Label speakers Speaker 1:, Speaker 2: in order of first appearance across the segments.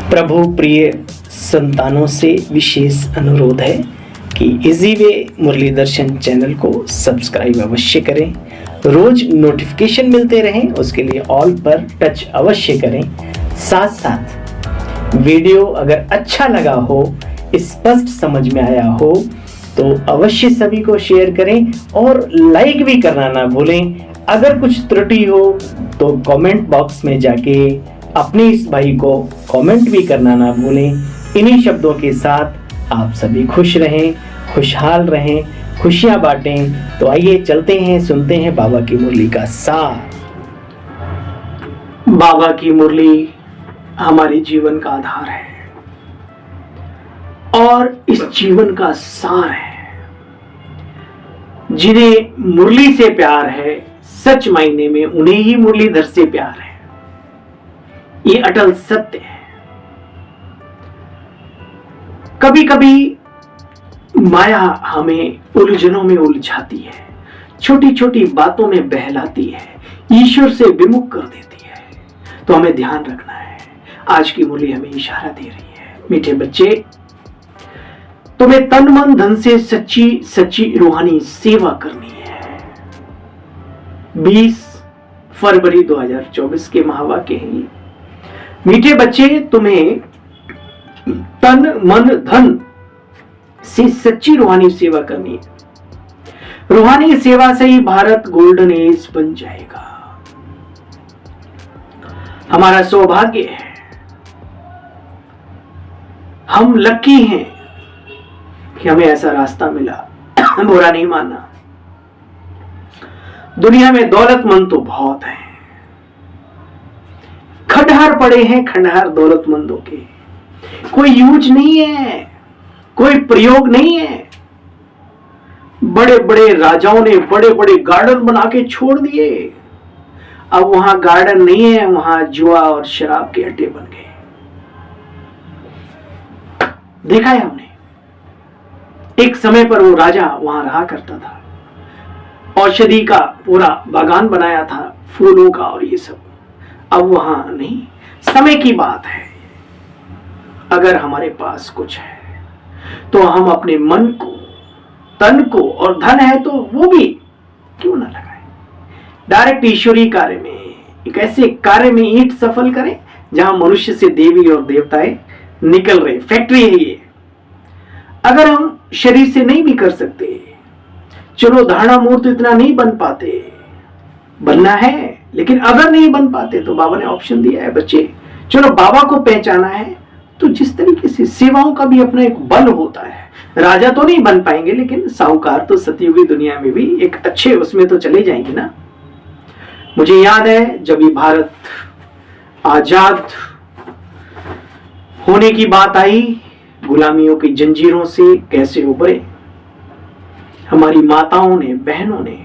Speaker 1: प्रभु प्रिय संतानों से विशेष अनुरोध है कि इजी वे मुरली दर्शन चैनल को सब्सक्राइब अवश्य करें, रोज नोटिफिकेशन मिलते रहें, उसके लिए ऑल पर टच अवश्य करें। साथ साथ वीडियो अगर अच्छा लगा हो, स्पष्ट समझ में आया हो तो अवश्य सभी को शेयर करें और लाइक भी करना ना भूलें। अगर कुछ त्रुटि हो तो कमेंट बॉक्स में जाके अपने इस भाई को कमेंट भी करना ना भूलें। इन्हीं शब्दों के साथ आप सभी खुश रहें, खुशहाल रहें, खुशियां बांटें। तो आइए चलते हैं, सुनते हैं बाबा की मुरली का सार। बाबा की मुरली हमारे जीवन का आधार है और इस जीवन का सार है। जिन्हें मुरली से प्यार है, सच मायने में उन्हें ही मुरलीधर से प्यार है। ये अटल सत्य है। कभी कभी माया हमें उलझनों में उलझाती है, छोटी छोटी बातों में बहलाती है, ईश्वर से विमुख कर देती है। तो हमें ध्यान रखना है। आज की मुरली हमें इशारा दे रही है, मीठे बच्चे, तुम्हें तन मन धन से सच्ची सच्ची रूहानी सेवा करनी है। 20 फरवरी 2024 के महावाक्य हैं। मीठे बच्चे, तुम्हें तन मन धन से सच्ची रूहानी सेवा करनी है। रूहानी सेवा से ही भारत गोल्डन एज बन जाएगा। हमारा सौभाग्य है, हम लकी हैं कि हमें ऐसा रास्ता मिला। बुरा नहीं मानना। दुनिया में दौलतमंद तो बहुत हैं, खंडहर पड़े हैं, खंडहर दौलतमंदों के। कोई यूज नहीं है, कोई प्रयोग नहीं है। बड़े बड़े राजाओं ने बड़े बड़े गार्डन बना के छोड़ दिए। अब वहां गार्डन नहीं है, वहां जुआ और शराब के अड्डे बन गए। देखा है हमने। एक समय पर वो राजा वहां रहा करता था, औषधि का पूरा बागान बनाया था, फूलों का और ये सब। अब वहां नहीं। समय की बात है। अगर हमारे पास कुछ है तो हम अपने मन को, तन को, और धन है तो वो भी क्यों ना लगाएं। डायरेक्ट ईश्वरीय कार्य में, एक ऐसे कार्य में ईंट सफल करें जहां मनुष्य से देवी और देवताएं निकल रहे। फैक्ट्री है ये। अगर हम शरीर से नहीं भी कर सकते, चलो धारणा मूर्त इतना नहीं बन पाते, बनना है, लेकिन अगर नहीं बन पाते तो बाबा ने ऑप्शन दिया है बच्चे। चलो बाबा को पहचाना है तो जिस तरीके से सेवाओं का भी अपना एक बल होता है। राजा तो नहीं बन पाएंगे, लेकिन साहूकार तो सतयुगी दुनिया में भी एक अच्छे उसमें तो चले जाएंगे ना। मुझे याद है जब ये भारत आजाद होने की बात आई, गुलामियों की जंजीरों से कैसे उबरे। हमारी माताओं ने, बहनों ने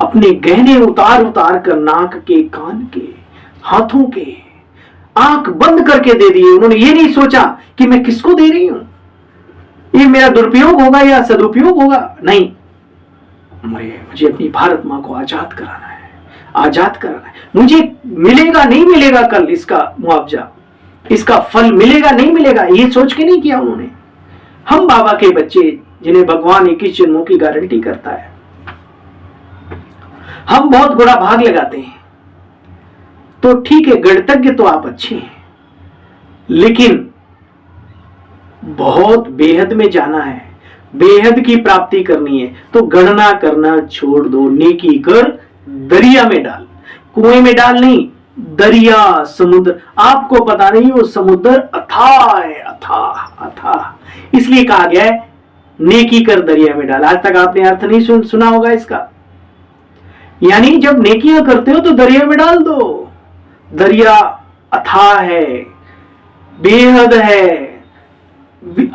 Speaker 1: अपने गहने उतार उतार कर नाक के, कान के, हाथों के, आंख बंद करके दे दिए। उन्होंने ये नहीं सोचा कि मैं किसको दे रही हूं, ये मेरा दुरुपयोग होगा या सदुपयोग होगा। नहीं, मुझे अपनी भारत मां को आजाद कराना है, आजाद कराना है। मुझे मिलेगा नहीं मिलेगा कल इसका मुआवजा, इसका फल मिलेगा नहीं मिलेगा, ये सोच के नहीं किया उन्होंने। हम बाबा के बच्चे जिन्हें भगवान 21 जन्मों की गारंटी करता है, हम बहुत बड़ा भाग लगाते हैं। तो ठीक है, गणतज्ञ तो आप अच्छे हैं, लेकिन बहुत बेहद में जाना है, बेहद की प्राप्ति करनी है तो गणना करना छोड़ दो। नेकी कर, दरिया में डाल, कुएं में डाल नहीं, दरिया, समुद्र। आपको पता नहीं वो समुद्र अथाह है, अथाह अथाह। इसलिए कहा गया है नेकी कर दरिया में डाल। आज तक आपने अर्थ नहीं सुना होगा इसका। यानी जब नेकियां करते हो तो दरिया में डाल दो। दरिया अथाह है, बेहद है,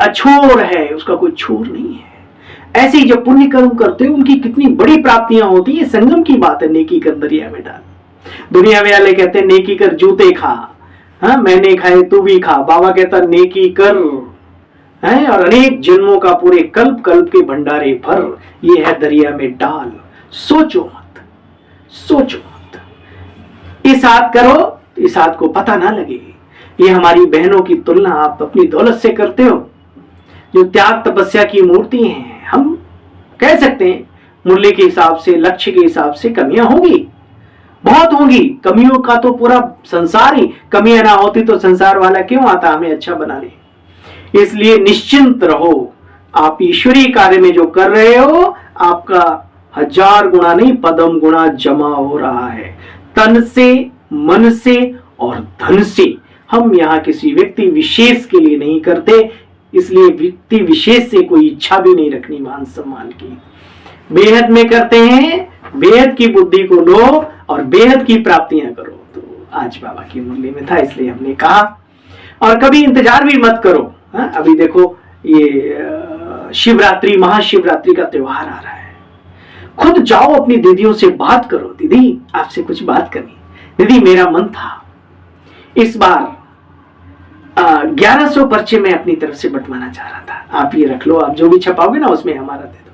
Speaker 1: अछोर है, उसका कोई छोर नहीं है। ऐसे ही जब पुण्य कर्म करते हो उनकी कितनी बड़ी प्राप्तियां होती है। संगम की बात है, नेकी कर दरिया में डाल। दुनिया में वाले कहते हैं नेकी कर जूते खा, हाँ मैंने खाए तू भी खा। बाबा कहता नेकी कर है और अनेक जन्मों का पूरे कल्प कल्प के भंडारे भर, ये है दरिया में डाल। सोचो मत, सोचो मत। इस हाथ करो, इस हाथ को पता ना लगे। ये हमारी बहनों की तुलना आप अपनी दौलत से करते हो, जो त्याग तपस्या की मूर्ति हैं। हम कह सकते हैं मूल्य के हिसाब से, लक्ष्य के हिसाब से कमियां होंगी, बहुत होंगी। कमियों का तो पूरा संसार ही, कमियां ना होती तो संसार वाला क्यों आता हमें अच्छा बनाने। इसलिए निश्चिंत रहो, आप ईश्वरीय कार्य में जो कर रहे हो आपका 1000 गुना नहीं, पदम गुना जमा हो रहा है, तन से, मन से और धन से। हम यहाँ किसी व्यक्ति विशेष के लिए नहीं करते, इसलिए व्यक्ति विशेष से कोई इच्छा भी नहीं रखनी मान सम्मान की। बेहद में करते हैं, बेहद की बुद्धि को लो और बेहद की प्राप्तियां करो। तो आज बाबा की मुरली में था, इसलिए हमने कहा। और कभी इंतजार भी मत करो। अभी देखो ये शिवरात्रि, महाशिवरात्रि का त्योहार आ रहा है। खुद जाओ अपनी दीदियों से बात करो, दीदी आपसे कुछ बात करनी। दीदी मेरा मन था इस बार 1100 पर्चे मैं अपनी तरफ से बंटवाना चाह रहा था, आप ये रख लो, आप जो भी छपाओगे ना उसमें हमारा दे दो।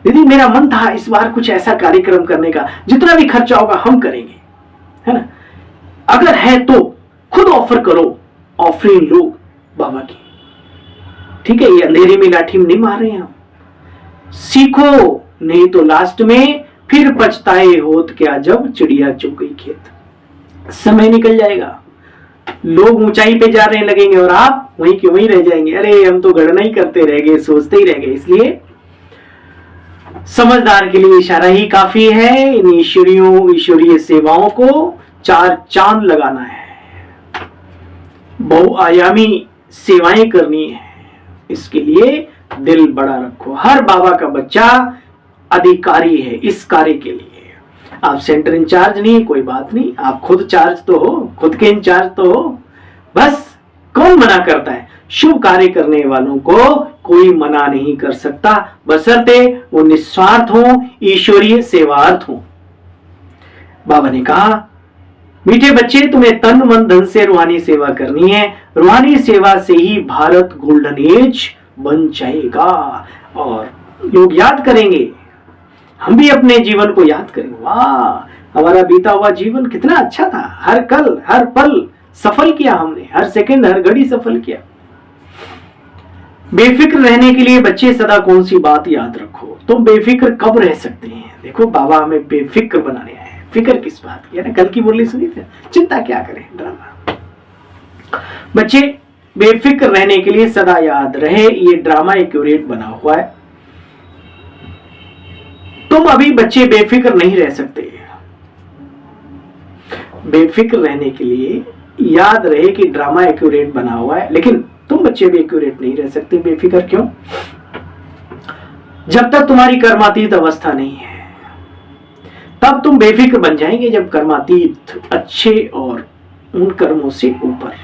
Speaker 1: दीदी मेरा मन था इस बार कुछ ऐसा कार्यक्रम करने का, जितना भी खर्चा होगा हम करेंगे, है ना। अगर है तो खुद ऑफर करो, ऑफरिंग लो बाबा की, ठीक है। ये अंधेरे में लाठी नहीं मार रहे हैं हम, सीखो, नहीं तो लास्ट में फिर पछताए होत क्या जब चिड़िया चुग गई खेत। समय निकल जाएगा, लोग ऊंचाई पे जा रहे लगेंगे और आप वहीं के वहीं रह जाएंगे। अरे हम तो गणना ही करते रह गए, सोचते ही रह गए। इसलिए समझदार के लिए इशारा ही काफी है। इन ईश्वरीय सेवाओं को 4 चांद लगाना है, बहुआयामी सेवाएं करनी है। इसके लिए दिल बड़ा रखो। हर बाबा का बच्चा अधिकारी है इस कार्य के लिए। आप सेंटर इंचार्ज नहीं, कोई बात नहीं, आप खुद चार्ज तो हो, खुद के इंचार्ज तो हो। बस कौन मना करता है? शुभ कार्य करने वालों को कोई मना नहीं कर सकता, बशर्ते वो निस्वार्थ हो, ईश्वरीय सेवार्थ हो। बाबा ने कहा, मीठे बच्चे तुम्हें तन मन धन से रूहानी सेवा करनी है। रूहानी सेवा से ही भारत गोल्डन एज बन जाएगा और लोग याद करेंगे। हम भी अपने जीवन को याद करेंगे, वाह हमारा बीता हुआ जीवन कितना अच्छा था। हर कल हर पल सफल किया हमने, हर सेकंड हर घड़ी सफल किया। बेफिक्र रहने के लिए बच्चे सदा कौन सी बात याद रखो, तुम बेफिक्र कब रह सकते हैं। देखो बाबा हमें बेफिक्र बनाने आए हैं। फिक्र किस बात की है ना, कल की मुरली सुनी थी, चिंता क्या करें ड्रामा। बच्चे बेफिक्र रहने के लिए सदा याद रहे, ये ड्रामा एक्यूरेट बना हुआ है। तुम अभी बच्चे बेफिक्र नहीं रह सकते। बेफिक्र रहने के लिए याद रहे कि ड्रामा एक्यूरेट बना हुआ है, लेकिन तुम बच्चे भी एक्यूरेट नहीं रह सकते। बेफिक्र क्यों? जब तक तुम्हारी कर्मातीत अवस्था नहीं है, तब तुम बेफिक्र बन जाएंगे जब कर्मातीत अच्छे और उन कर्मों से ऊपर।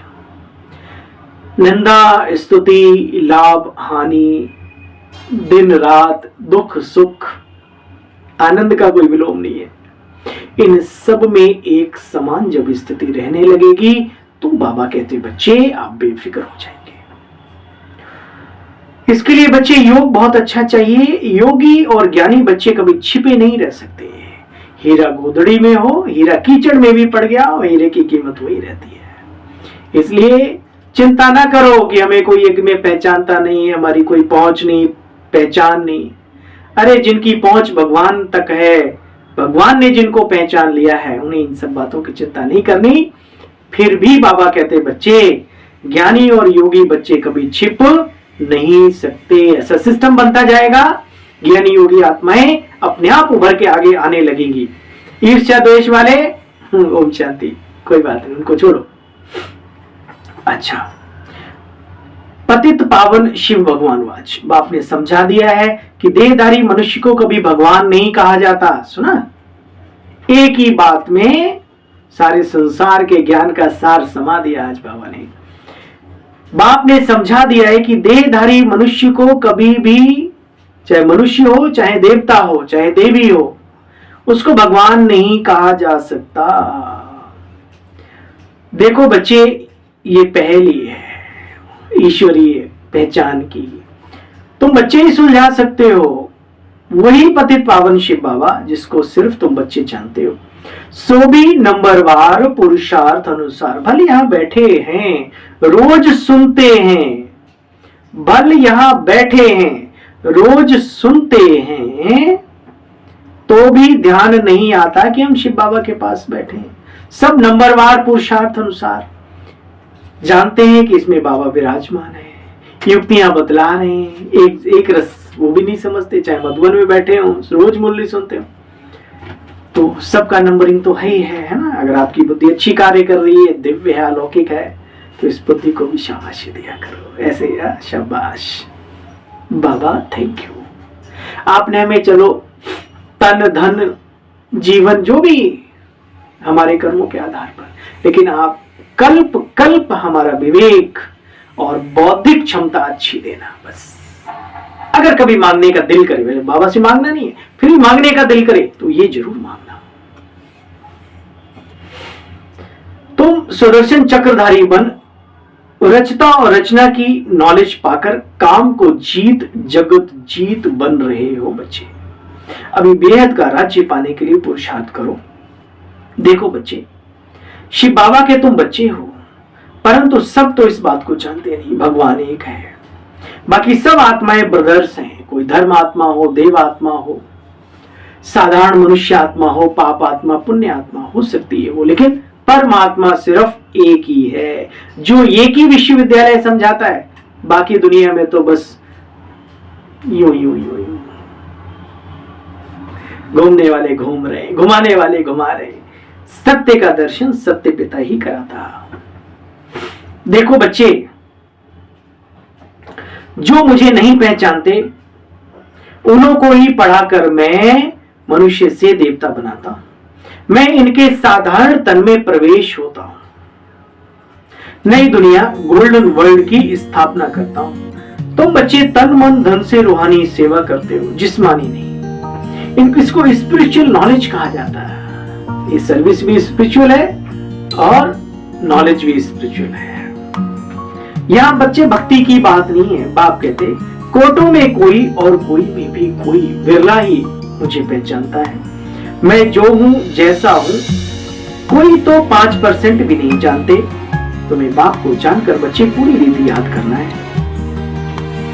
Speaker 1: निंदा स्तुति लाभ हानि, दिन रात दुख सुख, आनंद का कोई विलोम नहीं है। इन सब में एक समान जब स्थिति रहने लगेगी तो बाबा कहते बच्चे आप बेफिक्र हो जाएंगे। इसके लिए बच्चे योग बहुत अच्छा चाहिए। योगी और ज्ञानी बच्चे कभी छिपे नहीं रह सकते। हीरा गोदड़ी में हो, हीरा कीचड़ में भी पड़ गया और हीरे की कीमत वही रहती है। इसलिए चिंता ना करो कि हमें कोई एक में पहचानता नहीं है, हमारी कोई पहुंच नहीं, पहचान नहीं। अरे जिनकी पहुंच भगवान तक है, भगवान ने जिनको पहचान लिया है, उन्हें इन सब बातों की चिंता नहीं करनी। फिर भी बाबा कहते बच्चे, ज्ञानी और योगी बच्चे कभी छिप नहीं सकते। ऐसा सिस्टम बनता जाएगा, ज्ञानी योगी आत्माएं अपने आप उभर के आगे आने लगेंगी। ईर्ष्या द्वेष वाले ओम शांति, कोई बात नहीं, उनको छोड़ो। अच्छा, पतित पावन शिव भगवान वाच बाप ने समझा दिया है कि देहधारी मनुष्य को कभी भगवान नहीं कहा जाता। सुना, एक ही बात में सारे संसार के ज्ञान का सार समा दिया आज बाबा ने। बाप ने समझा दिया है कि देहधारी मनुष्य को कभी भी, चाहे मनुष्य हो, चाहे देवता हो, चाहे देवी हो, उसको भगवान नहीं कहा जा सकता। देखो बच्चे, ये पहली है ईश्वरीय पहचान की, तुम बच्चे ही सुलझा सकते हो। वही पतित पावन शिव बाबा जिसको सिर्फ तुम बच्चे जानते हो। सो भी नंबरवार पुरुषार्थ अनुसार। भले यहां बैठे हैं, रोज सुनते हैं, भले यहां बैठे हैं, रोज सुनते हैं, तो भी ध्यान नहीं आता कि हम शिव बाबा के पास बैठे हैं। सब नंबरवार पुरुषार्थ अनुसार जानते हैं कि इसमें बाबा विराजमान है, युक्तियां बतला रहे हैं, एक रस वो भी नहीं समझते, चाहे मधुबन में बैठे हो, रोज मुरली सुनते हो, तो सबका नंबरिंग तो है ना। अगर आपकी बुद्धि अच्छी कार्य कर रही है, दिव्य है, अलौकिक है, तो इस बुद्धि को भी शाबाशी दिया करो। ऐसे या शाबाश बाबा, थैंक यू। आपने हमें चलो तन धन जीवन जो भी हमारे कर्मों के आधार पर, लेकिन आप कल्प कल्प हमारा विवेक और बौद्धिक क्षमता अच्छी देना। बस अगर कभी मांगने का दिल करे, बाबा से मांगना नहीं है, फिर भी मांगने का दिल करे तो ये जरूर मांगना। तुम सुदर्शन चक्रधारी बन, रचता और रचना की नॉलेज पाकर काम को जीत जगत जीत बन रहे हो बच्चे। अभी बेहद का राज्य पाने के लिए पुरुषार्थ करो। देखो बच्चे, शिव बाबा के तुम बच्चे हो, परंतु सब तो इस बात को जानते नहीं, भगवान एक है, बाकी सब आत्माएं ब्रदर्स हैं। कोई धर्म आत्मा हो, देव आत्मा हो, साधारण मनुष्य आत्मा हो, पाप आत्मा, पुण्य आत्मा हो सकती है वो, लेकिन परमात्मा सिर्फ एक ही है, जो एक ही विश्वविद्यालय समझाता है। बाकी दुनिया में तो बस यूं यूं यूं यूं घूमने वाले घूम रहे, घुमाने वाले घुमा रहे। सत्य का दर्शन सत्य पिता ही कराता। देखो बच्चे, जो मुझे नहीं पहचानते उन्हों को ही पढ़ाकर मैं मनुष्य से देवता बनाता। मैं इनके साधारण तन में प्रवेश होता हूं, नई दुनिया गोल्डन वर्ल्ड की स्थापना करता हूं। तुम बच्चे तन मन धन से रूहानी सेवा करते हो, जिस्मानी नहीं। इसको स्पिरिचुअल नॉलेज कहा जाता है। ये सर्विस भी स्पिरिचुअल है और नॉलेज भी स्पिरिचुअल है। यहां बच्चे भक्ति की बात नहीं है। बाप कहते कोटों में कोई और कोई में भी कोई, बिरला ही मुझे पहचानता है। मैं जो हूं जैसा हूं, कोई तो 5% भी नहीं जानते। तुम्हें बाप को जानकर बच्चे पूरी रीति याद करना है।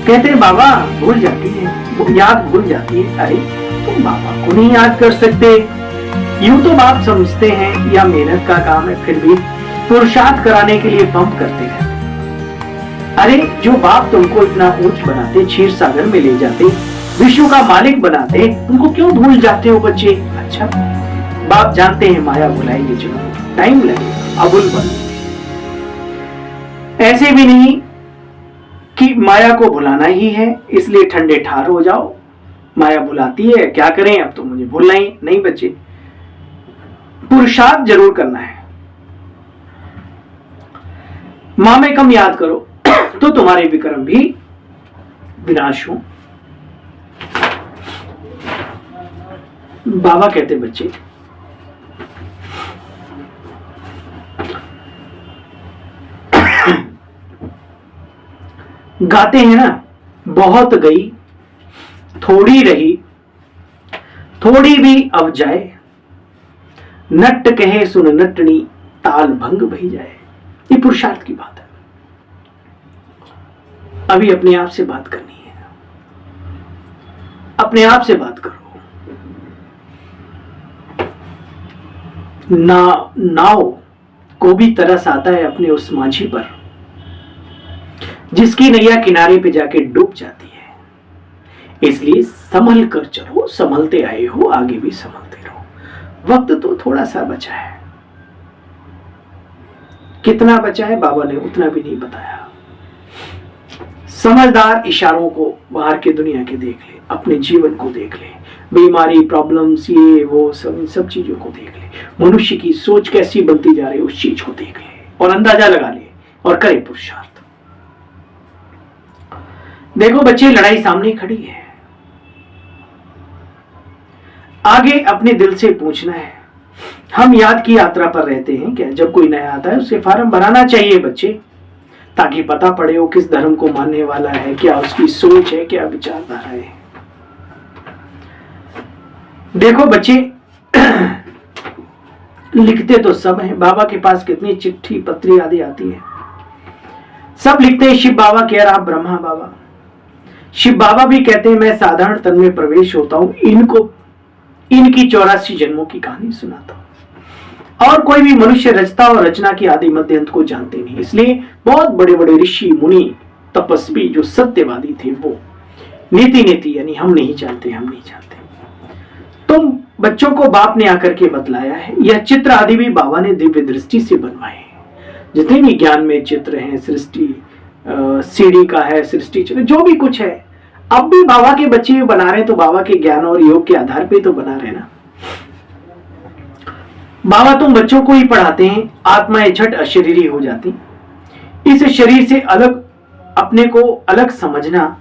Speaker 1: कहते हैं बाबा भूल जाती है, याद भूल जाती है। अरे तुम बाबा को नहीं याद कर सकते, यूं तो बाप समझते हैं या मेहनत का काम है, फिर भी पुरुषार्थ कराने के लिए पंप करते रहते। अरे जो बाप तुमको इतना ऊंच बनाते, क्षीर सागर में ले जाते, विश्व का मालिक बनाते, उनको क्यों भूल जाते हो बच्चे? अच्छा, बाप जानते हैं माया भुलाएंगे, चलो टाइम लगेगा, अबुल बन। ऐसे भी नहीं कि माया को भुलाना ही है इसलिए ठंडे ठार हो जाओ। माया भुलाती है, क्या करें, अब तो मुझे भूलना ही नहीं बच्चे। पुरुषार्थ जरूर करना है। माँ में कम याद करो तो तुम्हारे विक्रम भी विनाश हो। बाबा कहते बच्चे, गाते हैं ना, बहुत गई थोड़ी रही, थोड़ी भी अब जाए, नट कहे सुन नटनी, ताल भंग बही जाए। ये पुरुषार्थ की बात है। अभी अपने आप से बात करनी है, अपने आप से बात करो। नाव को भी तरस आता है अपने उस माझी पर, जिसकी नैया किनारे पे जाके डूब जाती है। इसलिए संभल कर चलो, संभलते आए हो, आगे भी संभलते रहो। वक्त तो थोड़ा सा बचा है, कितना बचा है बाबा ने उतना भी नहीं बताया। समझदार इशारों को बाहर के दुनिया के देख ले, अपने जीवन को देख ले, बीमारी, प्रॉब्लम्स, ये वो सब, इन सब चीजों को देख ले। मनुष्य की सोच कैसी बनती जा रही है उस चीज को देख ले और अंदाजा लगा ले और करे पुरुषार्थ। देखो बच्चे, लड़ाई सामने खड़ी है। आगे अपने दिल से पूछना है, हम याद की यात्रा पर रहते हैं क्या? जब कोई नया आता है उससे फॉर्म भराना चाहिए बच्चे, ताकि पता पड़े वो किस धर्म को मानने वाला है, क्या उसकी सोच है, क्या विचारधारा है। देखो बच्चे, लिखते तो सब हैं, बाबा के पास कितनी चिट्ठी पत्री आदि आती है, सब लिखते हैं शिव बाबा कह रहा ब्रह्मा बाबा। शिव बाबा भी कहते हैं मैं साधारण तन में प्रवेश होता हूं, इनको इनकी 84 जन्मों की कहानी सुनाता हूं। और कोई भी मनुष्य रचता और रचना की आदि मध्य अंत को जानते नहीं, इसलिए बहुत बड़े बड़े ऋषि मुनि तपस्वी जो सत्यवादी थे वो नीति नीति यानी हम नहीं जानते, हम नहीं जानते। तुम बच्चों को बाप ने आकर के बतलाया है, यह चित्र आदि भी बाबा ने दिव्य दृष्टि से बनवाए। जितने भी ज्ञान में चित्र हैं, सृष्टि सीढ़ी का है, सृष्टि चित्र जो भी कुछ है, अब भी बाबा के बच्चे बना रहे हैं, तो बाबा के ज्ञान और योग के आधार पे तो बना रहे ना। बाबा तुम बच्चों को ही पढ़ाते हैं, आत्माएं झट अशरीरी हो जाती, इस शरीर से अलग अपने को अलग समझना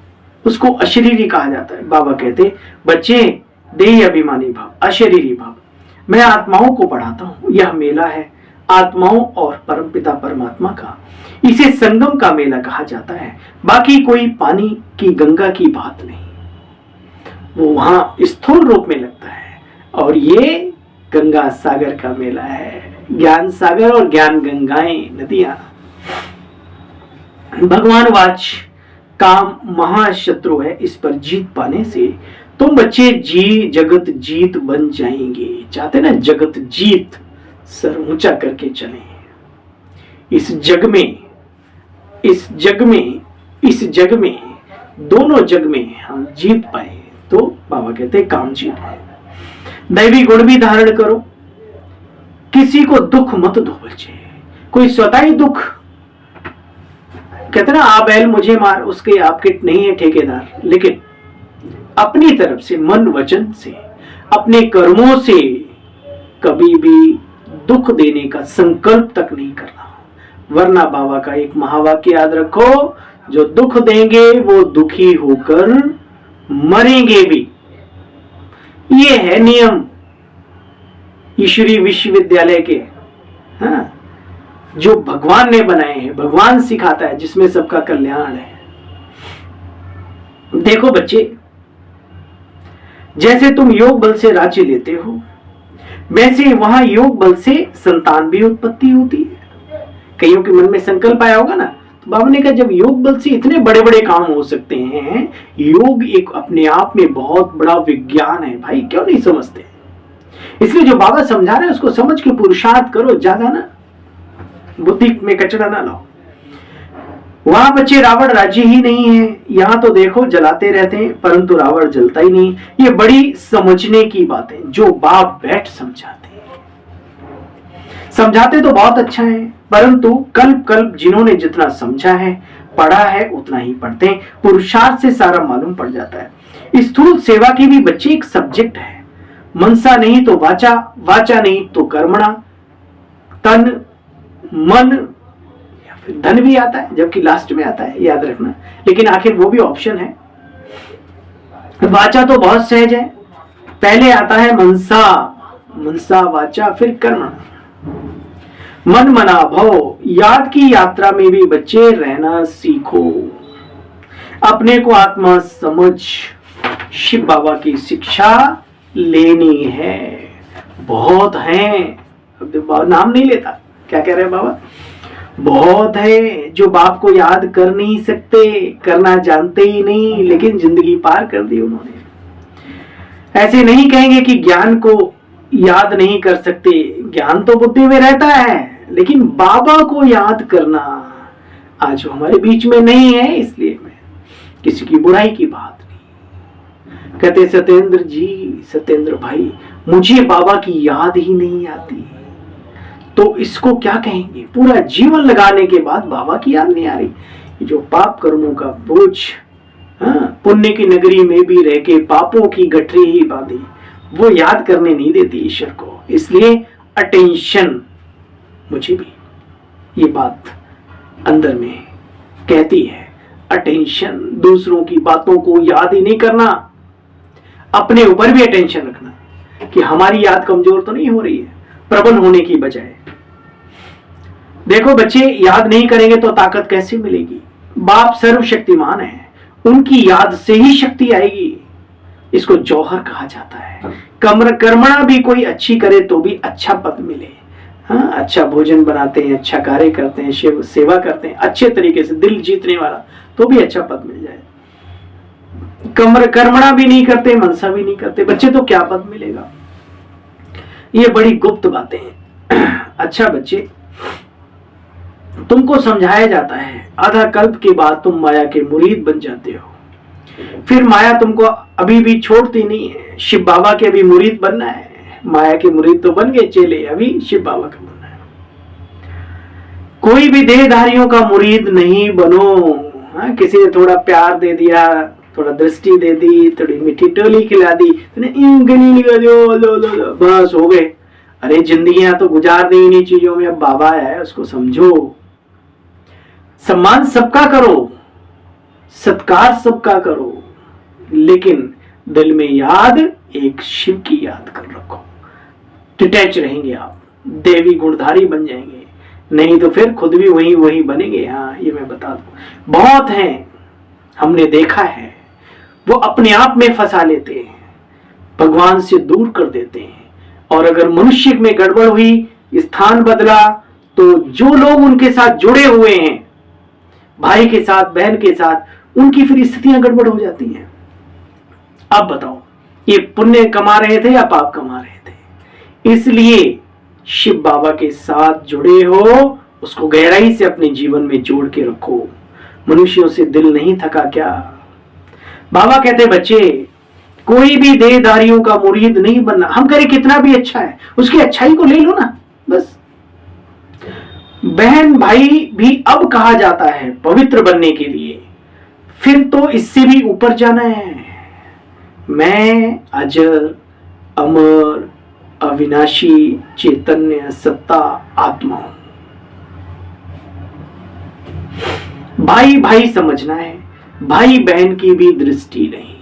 Speaker 1: उसको अशरीरी कहा जाता है। बाबा कहते बच्चे देही अभिमानी भाव, अशरीरी भाव, मैं आत्माओं को पढ़ाता हूं, यह मेला है आत्माओं और परमपिता परमात्मा का, इसे संगम का मेला कहा जाता है। बाकी कोई पानी की गंगा की बात नहीं, वो वहां स्थूल रूप में लगता है, और ये गंगा सागर का मेला है, ज्ञान सागर और ज्ञान गंगाएं नदियां। भगवान वाच काम महाशत्रु है, इस पर जीत पाने से तुम बच्चे जगत जीत बन जाएंगे। चाहते ना जगत जीत, सर ऊंचा करके चले, इस जग में दोनों जग में हम जीत पाए तो बाबा कहते काम जीत पाए। दैवी गुण भी धारण करो, किसी को दुख मत दो बच्चे, कोई स्वतः ही दुख कहते ना आ बैल मुझे मार, उसके आपके नहीं है ठेकेदार, लेकिन अपनी तरफ से मन वचन से अपने कर्मों से कभी भी दुख देने का संकल्प तक नहीं करना, वरना बाबा का एक महावाक्य याद रखो, जो दुख देंगे वो दुखी होकर मरेंगे भी। ये है नियम ईश्वरीय विश्वविद्यालय के, हाँ, जो भगवान ने बनाए हैं, भगवान सिखाता है, जिसमें सबका कल्याण है। देखो बच्चे, जैसे तुम योग बल से राज्य लेते हो, वैसे वहां योग बल से संतान भी उत्पत्ति होती है। कईयों के मन में संकल्प आया होगा ना, तो बाबा ने कहा जब योग बल से इतने बड़े बड़े काम हो सकते हैं, योग एक अपने आप में बहुत बड़ा विज्ञान है भाई, क्यों नहीं समझते? इसलिए जो बाबा समझा रहे हैं उसको समझ के पुरुषार्थ करो, ज्यादा ना बुद्धि में कचरा ना लाओ। वहां बच्चे रावण राज्य ही नहीं है, यहां तो देखो जलाते रहते हैं परंतु रावण जलता ही नहीं। ये बड़ी समझने की बात है, जो बाप बैठ समझाते हैं, समझाते तो बहुत अच्छा है, परंतु कल्प कल्प जिन्होंने जितना समझा है पढ़ा है उतना ही पढ़ते हैं, पुरुषार्थ से सारा मालूम पड़ जाता है। स्थूल सेवा की भी बच्चे एक सब्जेक्ट है, मनसा नहीं तो वाचा, वाचा नहीं तो कर्मणा, तन मन धन भी आता है, जबकि लास्ट में आता है, याद रखना, लेकिन आखिर वो भी ऑप्शन है। वाचा तो बहुत सहज है, पहले आता है मनसा, मनसा वाचा फिर कर्म, मन मना भव। याद की यात्रा में भी बच्चे रहना सीखो, अपने को आत्मा समझ शिव बाबा की शिक्षा लेनी है। बहुत है, नाम नहीं लेता, क्या कह रहे हैं बाबा, बहुत है जो बाप को याद कर नहीं सकते, करना जानते ही नहीं, लेकिन जिंदगी पार कर दी उन्होंने। ऐसे नहीं कहेंगे कि ज्ञान को याद नहीं कर सकते, ज्ञान तो बुद्धि में रहता है, लेकिन बाबा को याद करना आज हमारे बीच में नहीं है, इसलिए मैं किसी की बुराई की बात नहीं। कहते सत्येंद्र जी, सत्येंद्र भाई, मुझे बाबा की याद ही नहीं आती, तो इसको क्या कहेंगे? पूरा जीवन लगाने के बाद बाबा की याद नहीं आ रही। जो पाप कर्मों का बोझ, पुण्य की नगरी में भी रह के पापों की गठरी ही बांधी, वो याद करने नहीं देती ईश्वर को। इसलिए अटेंशन, मुझे भी ये बात अंदर में कहती है, अटेंशन, दूसरों की बातों को याद ही नहीं करना, अपने ऊपर भी अटेंशन रखना कि हमारी याद कमजोर तो नहीं हो रही है, प्रबल होने की बजाय। देखो बच्चे, याद नहीं करेंगे तो ताकत कैसे मिलेगी? बाप सर्वशक्तिमान है, उनकी याद से ही शक्ति आएगी। इसको जौहर कहा जाता है। कर्मणा भी कोई अच्छी करे तो भी अच्छा पद मिले, हाँ, अच्छा भोजन बनाते हैं, अच्छा कार्य करते हैं, शिव सेवा करते हैं अच्छे तरीके से, दिल जीतने वाला, तो भी अच्छा पद मिल जाए। कर्मणा भी नहीं करते, मनसा भी नहीं करते बच्चे, तो क्या पद मिलेगा? ये बड़ी गुप्त बातें हैं। अच्छा बच्चे, तुमको समझाया जाता है आधा कल्प के बाद तुम माया के मुरीद बन जाते हो, फिर माया तुमको अभी भी छोड़ती नहीं है। शिव बाबा के अभी मुरीद बनना है। माया के मुरीद तो बन गए चेले, अभी शिव बाबा का बनना है। कोई भी देहधारियों का मुरीद नहीं बनो। हाँ, किसी ने थोड़ा प्यार दे दिया, थोड़ा दृष्टि दे दी, थोड़ी मीठी टोली खिला दी, बस हो गए। अरे जिंदगियां तो गुजार दी इन्हीं चीजों में, अब बाबा है उसको समझो। सम्मान सबका करो, सत्कार सबका करो, लेकिन दिल में याद एक शिव की याद कर रखो। डिटैच रहेंगे आप, देवी गुणधारी बन जाएंगे, नहीं तो फिर खुद भी वही बनेंगे। हाँ, ये मैं बता दूं, बहुत हैं, हमने देखा है, वो अपने आप में फंसा लेते हैं, भगवान से दूर कर देते हैं। और अगर मनुष्य में गड़बड़ हुई, स्थान बदला, तो जो लोग उनके साथ जुड़े हुए हैं, भाई के साथ, बहन के साथ, उनकी फिर स्थितियां गड़बड़ हो जाती हैं। अब बताओ, ये पुण्य कमा रहे थे या पाप कमा रहे थे? इसलिए शिव बाबा के साथ जुड़े हो, उसको गहराई से अपने जीवन में जोड़ के रखो। मनुष्यों से दिल नहीं थका क्या? बाबा कहते बच्चे, कोई भी देहधारियों का मुरीद नहीं बनना। हम करें कितना भी अच्छा है, उसकी अच्छाई को ले लो ना, बस। बहन भाई भी अब कहा जाता है पवित्र बनने के लिए, फिर तो इससे भी ऊपर जाना है। मैं अजर, अमर, अविनाशी, चैतन्य, सत्ता, आत्मा हूं। भाई भाई समझना है, भाई बहन की भी दृष्टि नहीं।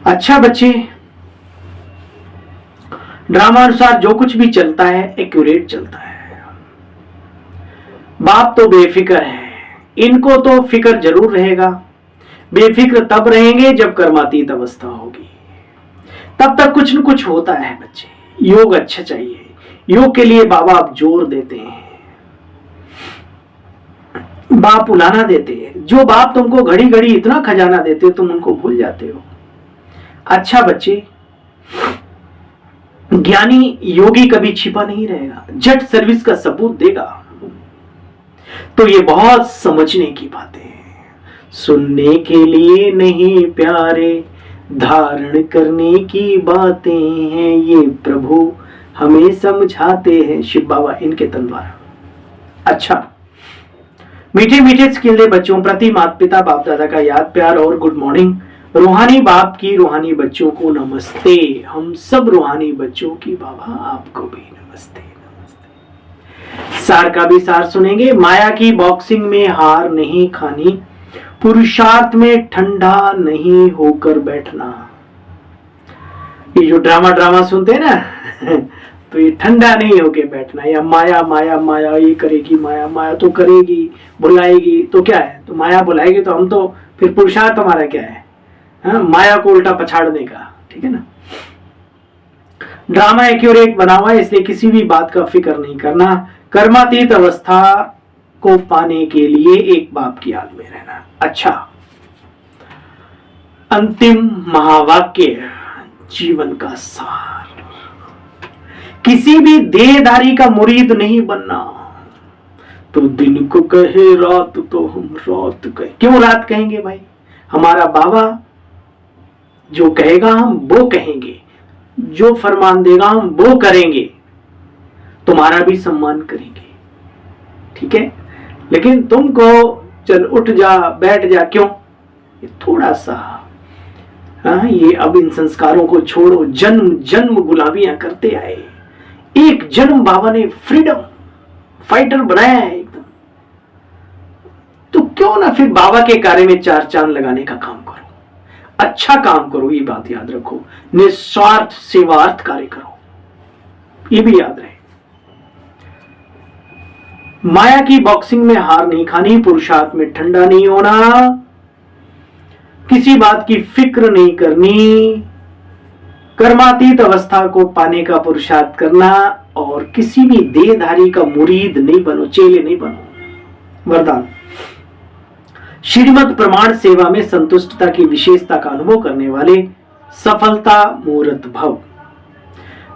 Speaker 1: अच्छा बच्चे, ड्रामा अनुसार जो कुछ भी चलता है एक्यूरेट चलता है। बाप तो बेफिक्र है, इनको तो फिक्र जरूर रहेगा। बेफिक्र तब रहेंगे जब कर्मातीत अवस्था होगी, तब तक कुछ न कुछ होता है बच्चे। योग अच्छा चाहिए, योग के लिए बाबा आप जोर देते हैं, बाप उलाना देते हैं। जो बाप तुमको घड़ी घड़ी इतना खजाना देते हो, तुम उनको भूल जाते हो। अच्छा बच्चे, ज्ञानी योगी कभी छिपा नहीं रहेगा, झट सर्विस का सबूत देगा। तो ये बहुत समझने की बातें हैं, सुनने के लिए नहीं प्यारे, धारण करने की बातें हैं, ये प्रभु हमें समझाते हैं। शिव बाबा इनके तलवार। अच्छा, मीठे मीठे स्किल्ले बच्चों प्रति माता पिता बाप दादा का याद प्यार और गुड मॉर्निंग। रूहानी बाप की रूहानी बच्चों को नमस्ते। हम सब रूहानी बच्चों की बाबा आपको भी नमस्ते नमस्ते। सार का भी सार सुनेंगे। माया की बॉक्सिंग में हार नहीं खानी, पुरुषार्थ में ठंडा नहीं होकर बैठना। ये जो ड्रामा सुनते हैं ना तो ये ठंडा नहीं होके बैठना, या माया माया माया ये करेगी, माया माया तो करेगी, बुलाएगी तो क्या है, तो माया बुलाएगी तो हम तो फिर पुरुषार्थ हमारा क्या है? हाँ, माया को उल्टा पछाड़ने का, ठीक है ना। ड्रामा एक्यूरेट बना हुआ है, इसलिए किसी भी बात का फिक्र नहीं करना। कर्मातीत अवस्था को पाने के लिए एक बाप की याद में रहना। अच्छा, अंतिम महावाक्य, जीवन का सार। किसी भी देहधारी का मुरीद नहीं बनना। तो दिन को कहे रात तो हम रात कहे। क्यों रात कहेंगे भाई? हमारा बाबा जो कहेगा हम वो कहेंगे, जो फरमान देगा हम वो करेंगे, तुम्हारा भी सम्मान करेंगे, ठीक है। लेकिन तुमको चल उठ जा बैठ जा, क्यों? ये थोड़ा सा ये अब इन संस्कारों को छोड़ो। जन्म जन्म गुलामियां करते आए, एक जन्म बाबा ने फ्रीडम फाइटर बनाया है एकदम। तो क्यों ना फिर बाबा के कार्य में चार चांद लगाने का काम करो, अच्छा काम करो। ये बात याद रखो, निस्वार्थ सेवार्थ कार्य करो, ये भी याद रहे। माया की बॉक्सिंग में हार नहीं खानी, पुरुषार्थ में ठंडा नहीं होना। किसी बात की फिक्र नहीं करनी, कर्मातीत अवस्था को पाने का पुरुषार्थ करना, और किसी भी देहधारी का मुरीद नहीं बनो, चेले नहीं बनो। वरदान, श्रीमद् प्रमाण सेवा में संतुष्टता की विशेषता का अनुभव करने वाले सफलता मूर्त भव।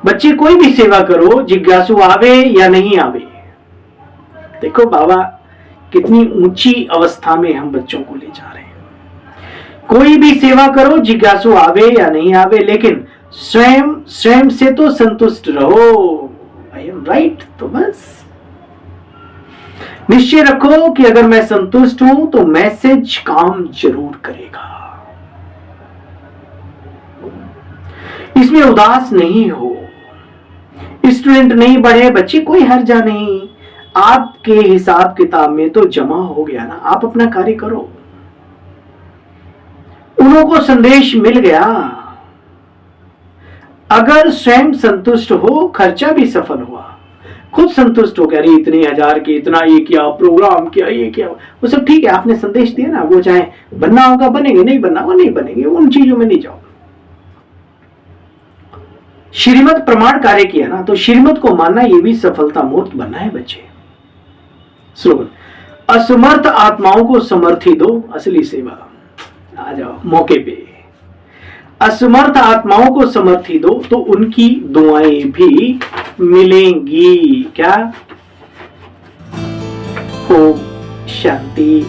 Speaker 1: बच्चे कोई भी सेवा करो, जिज्ञासु आवे या नहीं आवे। देखो बाबा कितनी ऊंची अवस्था में हम बच्चों को ले जा रहे हैं। कोई भी सेवा करो, जिज्ञासु आवे या नहीं आवे, लेकिन स्वयं से तो संतुष्ट रहो। आई एम राइट, तो बस निश्चय रखो कि अगर मैं संतुष्ट हूं तो मैसेज काम जरूर करेगा। इसमें उदास नहीं हो। स्टूडेंट नहीं बढ़े बच्चे, कोई हर्जा नहीं। आपके हिसाब किताब में तो जमा हो गया ना, आप अपना कार्य करो। उन्हों को संदेश मिल गया। अगर स्वयं संतुष्ट हो, खर्चा भी सफल हुआ। खुद संतुष्ट हो गया, अरे इतने हजार के इतना ये किया, प्रोग्राम किया, ये किया, वो सब ठीक है, आपने संदेश दिया ना। वो चाहे बनना होगा बनेंगे, नहीं बनना होगा नहीं बनेंगे, उन चीजों में नहीं जाओ। श्रीमद् प्रमाण कार्य किया ना, तो श्रीमद् को मानना ये भी सफलता मूर्त बनना है बच्चे। स्लोगन, असमर्थ आत्माओं को समर्थी दो, असली सेवा। आ जाओ मौके पे। असमर्थ आत्माओं को समर्थी दो तो उनकी दुआएं भी मिलेंगी। क्या? ओम शांति।